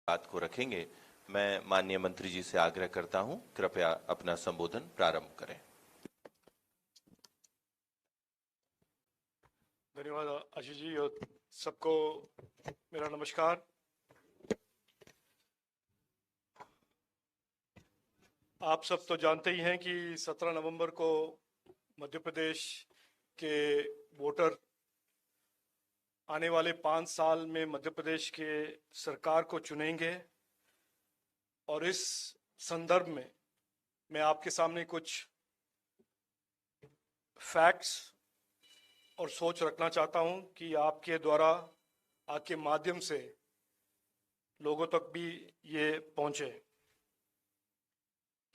बात को रखेंगे। मैं माननीय मंत्री जी से आग्रह करता हूं, कृपया अपना संबोधन प्रारंभ करें। धन्यवाद आशीष जी और सबको मेरा नमस्कार। आप सब तो जानते ही हैं कि 17 नवंबर को मध्य प्रदेश के वोटर आने वाले 5 साल में मध्य प्रदेश के सरकार को चुनेंगे और इस संदर्भ में मैं आपके सामने कुछ फैक्ट्स और सोच रखना चाहता हूं कि आपके द्वारा आपके माध्यम से लोगों तक भी ये पहुंचे।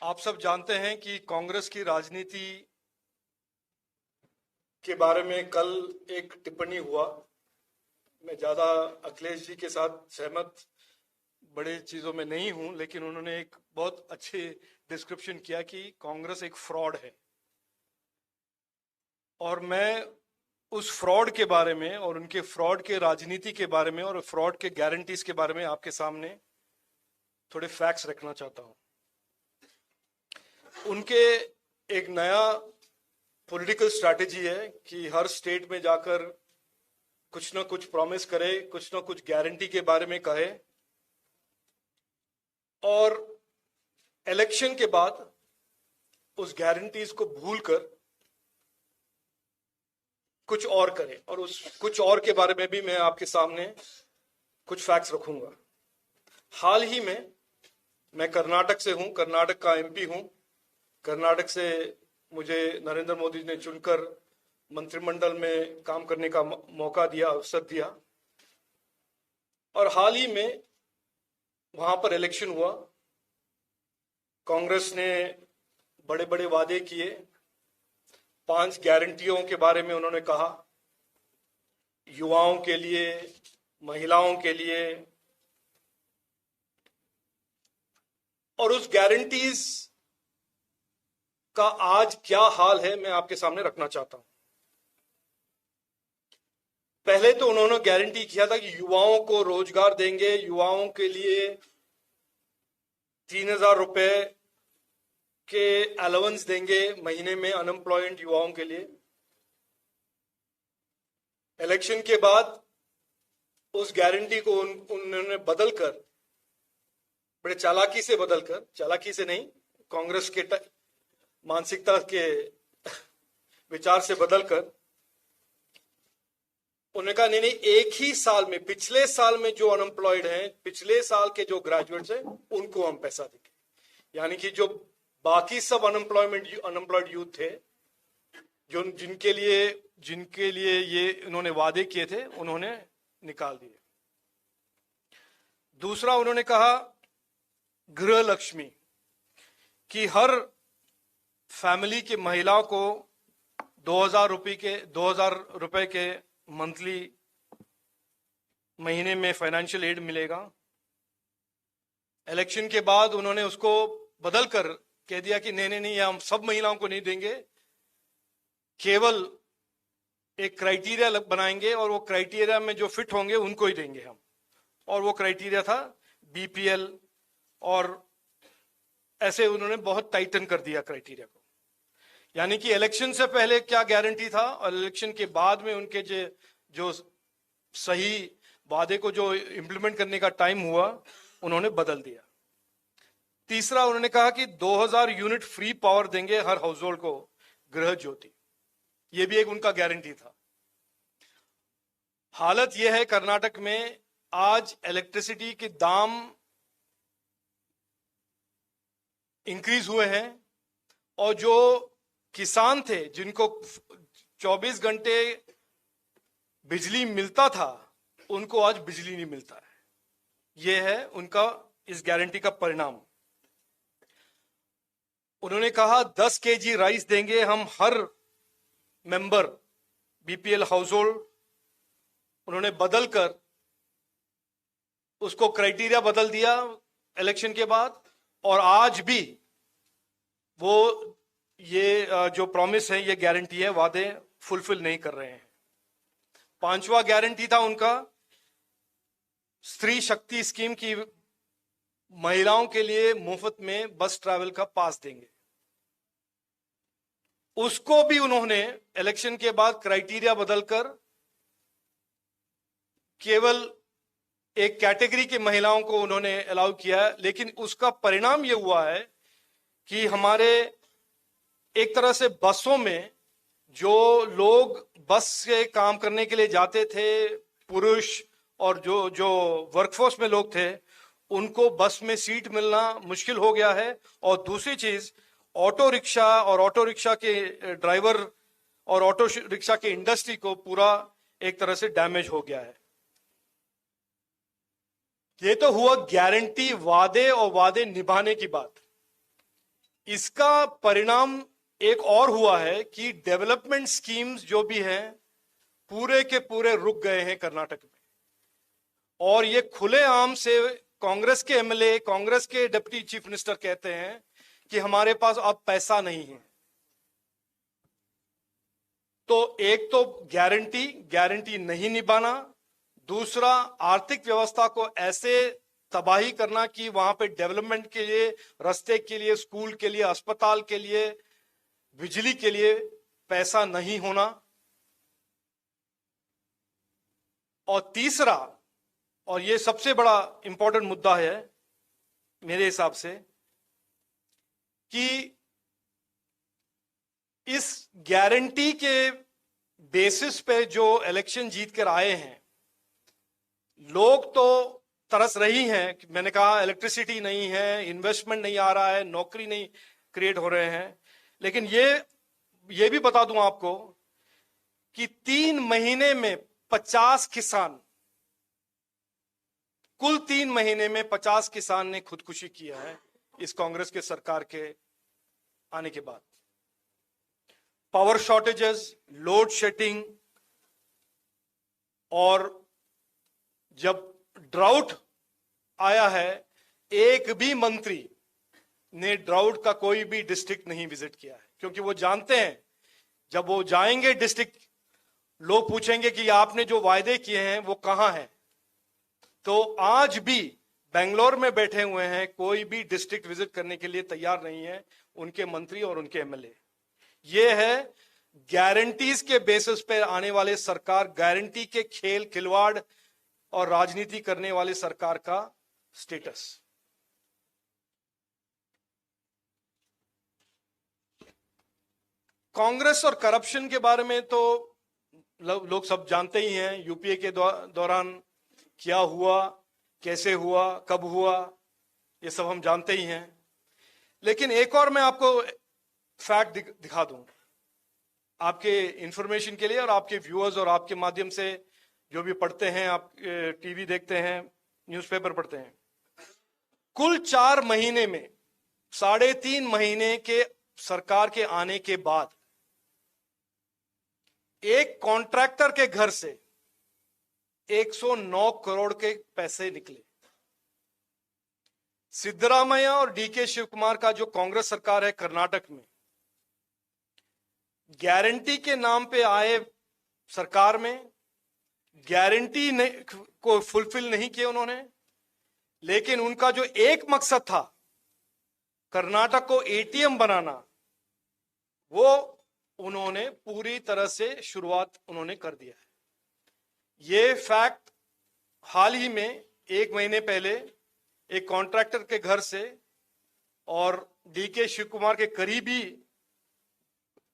आप सब जानते हैं कि कांग्रेस की राजनीति के बारे में कल एक टिप्पणी हुआ। मैं ज़्यादा अखिलेश जी के साथ सहमत बड़े चीज़ों में नहीं हूं, लेकिन उन्होंने एक बहुत अच्छे डिस्क्रिप्शन किया कि कांग्रेस एक फ्रॉड है। और मैं उस फ्रॉड के बारे में और उनके फ्रॉड के राजनीति के बारे में और फ्रॉड के गारंटीज के बारे में आपके सामने थोड़े फैक्ट्स रखना चाहता हूं। उनके एक नया पॉलिटिकल स्ट्रैटेजी है कि हर स्टेट में जाकर कुछ ना कुछ प्रॉमिस करे, कुछ ना कुछ गारंटी के बारे में कहे और इलेक्शन के बाद उस गारंटीज को भूलकर कुछ और करे। और उस कुछ और के बारे में भी मैं आपके सामने कुछ फैक्ट्स रखूंगा। हाल ही में मैं कर्नाटक से हूं, कर्नाटक का एमपी हूं। कर्नाटक से मुझे नरेंद्र मोदी ने चुनकर मंत्रिमंडल में काम करने का मौका दिया, अवसर दिया। और हाल ही में वहां पर इलेक्शन हुआ। कांग्रेस ने बड़े बड़े वादे किए, 5 गारंटियों के बारे में उन्होंने कहा, युवाओं के लिए, महिलाओं के लिए। और उस गारंटीज का आज क्या हाल है मैं आपके सामने रखना चाहता हूं। पहले तो उन्होंने गारंटी किया था कि युवाओं को रोजगार देंगे, युवाओं के लिए 3,000 रुपए के अलाउंस देंगे महीने में अनएम्प्लॉयड युवाओं के लिए। इलेक्शन के बाद उस गारंटी को उन्होंने बदलकर, बड़े चालाकी से बदलकर, चालाकी से नहीं, कांग्रेस के मानसिकता के विचार से बदलकर उन्होंने कहा नहीं, एक ही साल में, पिछले साल में जो अनएम्प्लॉयड हैं, पिछले साल के जो ग्रेजुएट्स हैं, उनको हम पैसा देंगे। यानी कि जो बाकी सब अनएम्प्लॉयड यूथ थे, जो जिनके लिए ये उन्होंने वादे किए थे, उन्होंने निकाल दिए। दूसरा उन्होंने कहा गृह लक्ष्मी, कि हर फैमिली की महिलाओं को 2,000 रुपए के मंथली महीने में फाइनेंशियल एड मिलेगा। इलेक्शन के बाद उन्होंने उसको बदलकर कह दिया कि नहीं, हम सब महिलाओं को नहीं देंगे, केवल एक क्राइटेरिया बनाएंगे और वो क्राइटेरिया में जो फिट होंगे उनको ही देंगे हम। और वो क्राइटेरिया था बीपीएल, और ऐसे उन्होंने बहुत टाइटन कर दिया क्राइटेरिया को। यानी कि इलेक्शन से पहले क्या गारंटी था और इलेक्शन के बाद में उनके जो सही वादे को जो इंप्लीमेंट करने का टाइम हुआ, उन्होंने बदल दिया। तीसरा उन्होंने कहा कि 2,000 यूनिट फ्री पावर देंगे हर हाउस होल्ड को, गृह ज्योति। यह भी एक उनका गारंटी था। हालत यह है कर्नाटक में आज इलेक्ट्रिसिटी के दाम इंक्रीज हुए हैं और जो किसान थे जिनको 24 घंटे बिजली मिलता था, उनको आज बिजली नहीं मिलता है। यह है उनका इस गारंटी का परिणाम। उन्होंने कहा 10 केजी राइस देंगे हम हर मेंबर बीपीएल हाउस होल्ड। उन्होंने बदलकर उसको क्राइटेरिया बदल दिया इलेक्शन के बाद, और आज भी वो ये जो प्रॉमिस है, ये गारंटी है, वादे फुलफिल नहीं कर रहे हैं। 5वां गारंटी था उनका स्त्री शक्ति स्कीम की महिलाओं के लिए मुफ्त में बस ट्रैवल का पास देंगे। उसको भी उन्होंने इलेक्शन के बाद क्राइटेरिया बदलकर केवल एक कैटेगरी की महिलाओं को उन्होंने अलाउ किया है। लेकिन उसका परिणाम यह हुआ है कि हमारे एक तरह से बसों में जो लोग बस से काम करने के लिए जाते थे, पुरुष और जो जो वर्कफोर्स में लोग थे, उनको बस में सीट मिलना मुश्किल हो गया है। और दूसरी चीज, ऑटो रिक्शा और ऑटो रिक्शा के ड्राइवर और ऑटो रिक्शा के इंडस्ट्री को पूरा एक तरह से डैमेज हो गया है। ये तो हुआ गारंटी, वादे और वादे निभाने की बात। इसका परिणाम एक और हुआ है कि डेवलपमेंट स्कीम्स जो भी हैं पूरे के पूरे रुक गए हैं कर्नाटक में। और ये खुलेआम से कांग्रेस के एमएलए, कांग्रेस के डिप्टी चीफ मिनिस्टर कहते हैं कि हमारे पास अब पैसा नहीं है। तो एक तो गारंटी नहीं निभाना, दूसरा आर्थिक व्यवस्था को ऐसे तबाही करना कि वहां पे डेवलपमेंट के लिए, रास्ते के लिए, स्कूल के लिए, अस्पताल के लिए, बिजली के लिए पैसा नहीं होना। और तीसरा, और ये सबसे बड़ा इंपॉर्टेंट मुद्दा है मेरे हिसाब से, कि इस गारंटी के बेसिस पे जो इलेक्शन जीत कर आए हैं लोग, तो तरस रही हैं। मैंने कहा इलेक्ट्रिसिटी नहीं है, इन्वेस्टमेंट नहीं आ रहा है, नौकरी नहीं क्रिएट हो रहे हैं। लेकिन ये भी बता दूं आपको कि 3 महीने में 50 किसान, कुल 3 महीने में 50 किसान ने खुदकुशी किया है इस कांग्रेस के सरकार के आने के बाद। पावर शॉर्टेजेस, लोड शेडिंग, और जब ड्राउट आया है, एक भी मंत्री ने ड्राउट का कोई भी डिस्ट्रिक्ट नहीं विजिट किया है, क्योंकि वो जानते हैं जब वो जाएंगे डिस्ट्रिक्ट, लोग पूछेंगे कि आपने जो वायदे किए हैं वो कहां हैं। तो आज भी बेंगलोर में बैठे हुए हैं, कोई भी डिस्ट्रिक्ट विजिट करने के लिए तैयार नहीं है उनके मंत्री और उनके एमएलए। ये है गारंटीज के बेसिस पे आने वाले सरकार, गारंटी के खेल खिलवाड़ और राजनीति करने वाले सरकार का स्टेटस। कांग्रेस और करप्शन के बारे में तो लोग सब जानते ही हैं। यूपीए के दौरान क्या हुआ, कैसे हुआ, कब हुआ, ये सब हम जानते ही हैं। लेकिन एक और मैं आपको फैक्ट दिखा दूं आपके इंफॉर्मेशन के लिए, और आपके व्यूअर्स और आपके माध्यम से जो भी पढ़ते हैं, आप टीवी देखते हैं, न्यूज़पेपर पढ़ते हैं। कुल 4 महीने में 3.5 महीने के सरकार के आने के बाद एक कॉन्ट्रैक्टर के घर से 109 करोड़ के पैसे निकले। सिद्धरामैया और डीके शिव कुमार का जो कांग्रेस सरकार है कर्नाटक में, गारंटी के नाम पे आए सरकार में, गारंटी को फुलफिल नहीं किया उन्होंने। लेकिन उनका जो एक मकसद था कर्नाटक को एटीएम बनाना, वो उन्होंने पूरी तरह से शुरुआत उन्होंने कर दिया है। ये फैक्ट हाल ही में 1 महीने पहले एक कॉन्ट्रैक्टर के घर से और डीके शिव कुमार के करीबी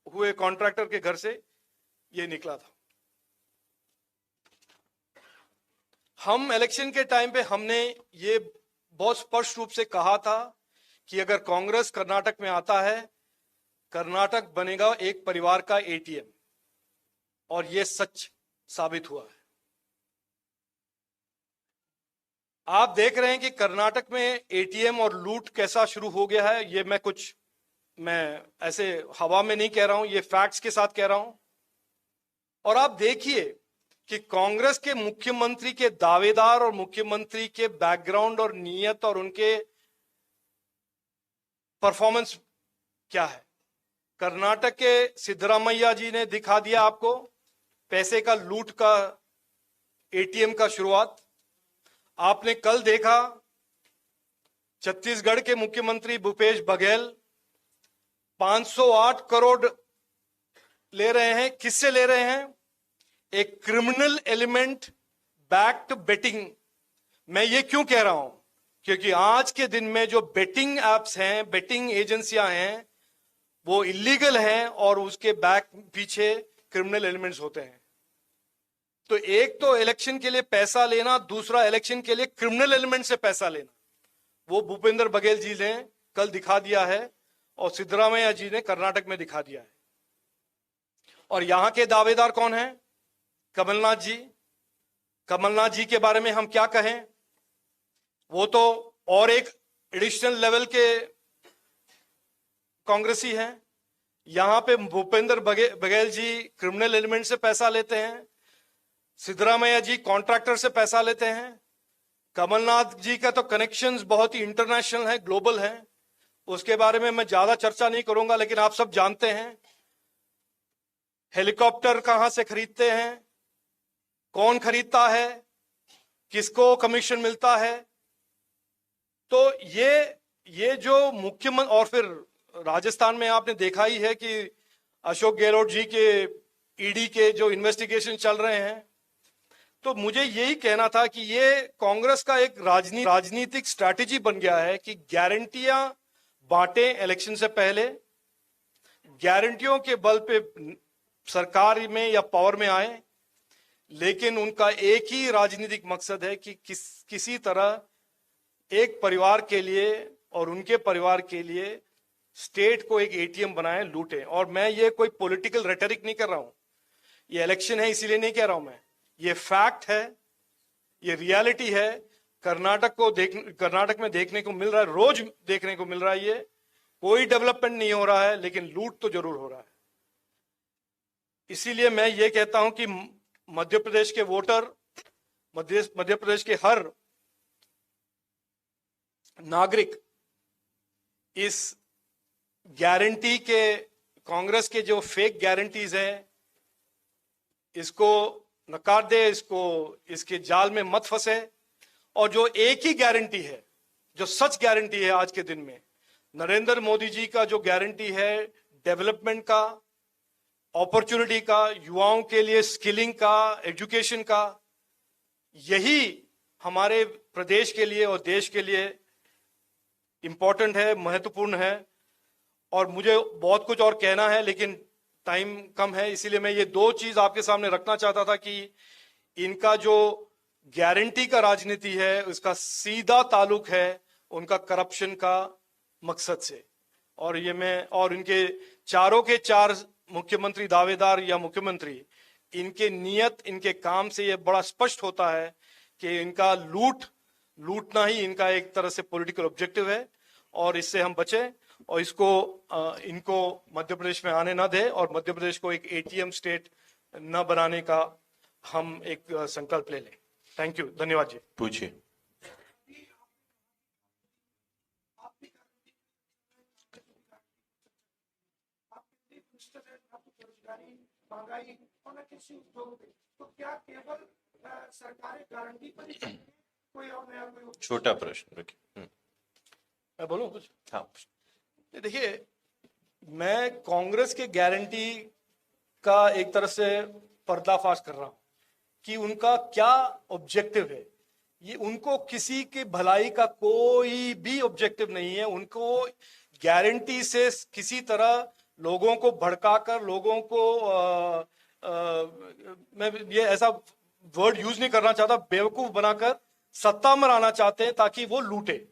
हुए कॉन्ट्रैक्टर के घर से ये निकला था। हम इलेक्शन के टाइम पे हमने ये बहुत स्पष्ट रूप से कहा था कि अगर कांग्रेस कर्नाटक में आता है, कर्नाटक बनेगा एक परिवार का एटीएम, और ये सच साबित हुआ है। आप देख रहे हैं कि कर्नाटक में एटीएम और लूट कैसा शुरू हो गया है। ये मैं ऐसे हवा में नहीं कह रहा हूं, ये फैक्ट्स के साथ कह रहा हूं। और आप देखिए कि कांग्रेस के मुख्यमंत्री के दावेदार और मुख्यमंत्री के बैकग्राउंड और नीयत और उनके परफॉर्मेंस क्या है। कर्नाटक के सिद्धरामैया जी ने दिखा दिया आपको पैसे का लूट का, एटीएम का शुरुआत। आपने कल देखा छत्तीसगढ़ के मुख्यमंत्री भूपेश बघेल 508 करोड़ ले रहे हैं। किससे ले रहे हैं? एक क्रिमिनल एलिमेंट बैक्ड बेटिंग। मैं ये क्यों कह रहा हूं? क्योंकि आज के दिन में जो बेटिंग एप्स हैं, बेटिंग एजेंसियां हैं, वो इलीगल हैं और उसके बैक पीछे क्रिमिनल एलिमेंट्स होते हैं। तो एक तो इलेक्शन के लिए पैसा लेना, दूसरा इलेक्शन के लिए क्रिमिनल एलिमेंट से पैसा लेना, वो भूपेंद्र बघेल जी ने कल दिखा दिया है और सिद्धरामैया जी ने कर्नाटक में दिखा दिया है। और यहां के दावेदार कौन हैं? कमलनाथ जी। कमलनाथ जी के बारे में हम क्या कहें? वो तो और एक एडिशनल लेवल के कांग्रेसी हैं। यहां पे भूपेंद्र बघेल जी क्रिमिनल एलिमेंट से पैसा लेते हैं, सिद्धरामैया जी कॉन्ट्रैक्टर से पैसा लेते हैं। कमलनाथ जी का तो कनेक्शंस बहुत ही इंटरनेशनल है, ग्लोबल है। उसके बारे में मैं ज्यादा चर्चा नहीं करूंगा, लेकिन आप सब जानते हैं हेलीकॉप्टर कहां से खरीदते हैं, कौन खरीदता है, किसको कमीशन मिलता है। तो ये जो मुख्यमंत्री, और फिर राजस्थान में आपने देखा ही है कि अशोक गहलोत जी के ईडी के जो इन्वेस्टिगेशन चल रहे हैं। तो मुझे यही कहना था कि ये कांग्रेस का एक राजनीतिक स्ट्रैटेजी बन गया है कि गारंटियां बांटे इलेक्शन से पहले, गारंटियों के बल पे सरकार में या पावर में आए, लेकिन उनका एक ही राजनीतिक मकसद है कि किसी तरह एक परिवार के लिए और उनके परिवार के लिए स्टेट को एक एटीएम बनाए, लूटे। और मैं ये कोई पॉलिटिकल रेटरिक नहीं कर रहा हूं, ये इलेक्शन है इसीलिए नहीं कह रहा हूं मैं, ये फैक्ट है, ये रियलिटी है। कर्नाटक में देखने को मिल रहा है, रोज देखने को मिल रहा है। ये कोई डेवलपमेंट नहीं हो रहा है, लेकिन लूट तो जरूर हो रहा है। इसीलिए मैं ये कहता हूं कि मध्य प्रदेश के वोटर, मध्य प्रदेश के हर नागरिक इस गारंटी के, कांग्रेस के जो फेक गारंटीज हैं, इसको नकार दे, इसके जाल में मत फंसे। और जो एक ही गारंटी है, जो सच गारंटी है आज के दिन में, नरेंद्र मोदी जी का जो गारंटी है डेवलपमेंट का, अपॉर्चुनिटी का, युवाओं के लिए स्किलिंग का, एजुकेशन का, यही हमारे प्रदेश के लिए और देश के लिए इंपॉर्टेंट है, महत्वपूर्ण है। और मुझे बहुत कुछ और कहना है, लेकिन टाइम कम है, इसीलिए मैं ये दो चीज आपके सामने रखना चाहता था कि इनका जो गारंटी का राजनीति है, उसका सीधा ताल्लुक है उनका करप्शन का मकसद से। और ये मैं, और इनके चारों के चार मुख्यमंत्री दावेदार या मुख्यमंत्री, इनके नियत, इनके काम से ये बड़ा स्पष्ट होता है कि इनका लूटना ही इनका एक तरह से पॉलिटिकल ऑब्जेक्टिव है। और इससे हम बचें और इनको मध्य प्रदेश में आने ना दे, और मध्य प्रदेश को एक एटीएम स्टेट न बनाने का हम एक संकल्प ले लें। थैंक यू, धन्यवाद जी। पूछिए। तो क्या केवल सरकारी गारंटी पर ही कोई और नया कोई छोटा प्रश्न रखिए। मैं बोलूं कुछ? हाँ, देखिए, मैं कांग्रेस के गारंटी का एक तरह से पर्दाफाश कर रहा हूं कि उनका क्या ऑब्जेक्टिव है। ये, उनको किसी की भलाई का कोई भी ऑब्जेक्टिव नहीं है। उनको गारंटी से किसी तरह लोगों को भड़काकर, लोगों को मैं ये ऐसा वर्ड यूज नहीं करना चाहता, बेवकूफ बनाकर सत्ता में आना चाहते हैं ताकि वो लूटे।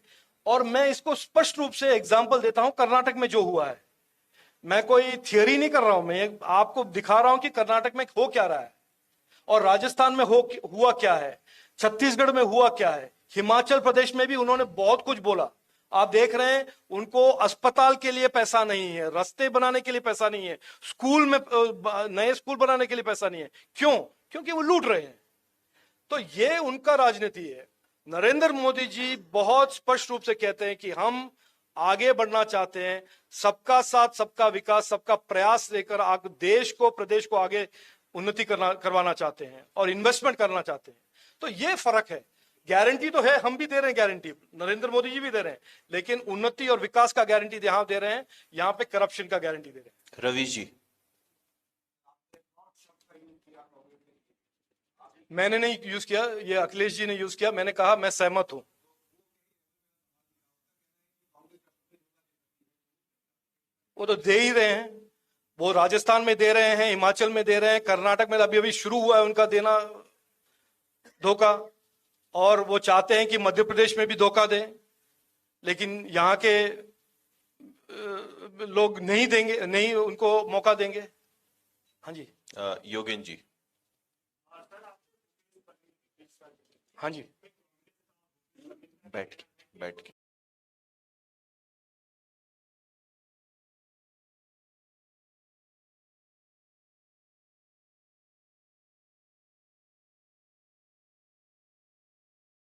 और मैं इसको स्पष्ट रूप से एग्जांपल देता हूं, कर्नाटक में जो हुआ है। मैं कोई थियरी नहीं कर रहा हूं, मैं आपको दिखा रहा हूं कि कर्नाटक में हो क्या रहा है, और राजस्थान में हुआ क्या है, छत्तीसगढ़ में हुआ क्या है, हिमाचल प्रदेश में भी उन्होंने बहुत कुछ बोला। आप देख रहे हैं, उनको अस्पताल के लिए पैसा नहीं है, रास्ते बनाने के लिए पैसा नहीं है, स्कूल में नए स्कूल बनाने के लिए पैसा नहीं है। क्यों? क्योंकि वो लूट रहे हैं। तो ये उनका राजनीति है। नरेंद्र मोदी जी बहुत स्पष्ट रूप से कहते हैं कि हम आगे बढ़ना चाहते हैं, सबका साथ, सबका विकास, सबका प्रयास लेकर देश को, प्रदेश को आगे उन्नति करवाना चाहते हैं और इन्वेस्टमेंट करना चाहते हैं। तो ये फर्क है। गारंटी तो है, हम भी दे रहे हैं गारंटी, नरेंद्र मोदी जी भी दे रहे हैं, लेकिन उन्नति और विकास का गारंटी यहां दे रहे हैं, यहां पे करप्शन का गारंटी दे रहे हैं। रवि जी। मैंने नहीं यूज किया, ये अखिलेश जी ने यूज किया। मैंने कहा मैं सहमत हूं। वो तो दे ही रहे हैं, वो राजस्थान में दे रहे हैं, हिमाचल में दे रहे हैं, कर्नाटक में अभी अभी शुरू हुआ है उनका देना धोखा, और वो चाहते हैं कि मध्य प्रदेश में भी धोखा दें, लेकिन यहाँ के लोग नहीं देंगे, नहीं उनको मौका देंगे। हाँ जी। योगेन जी। हाँ जी। बैठ के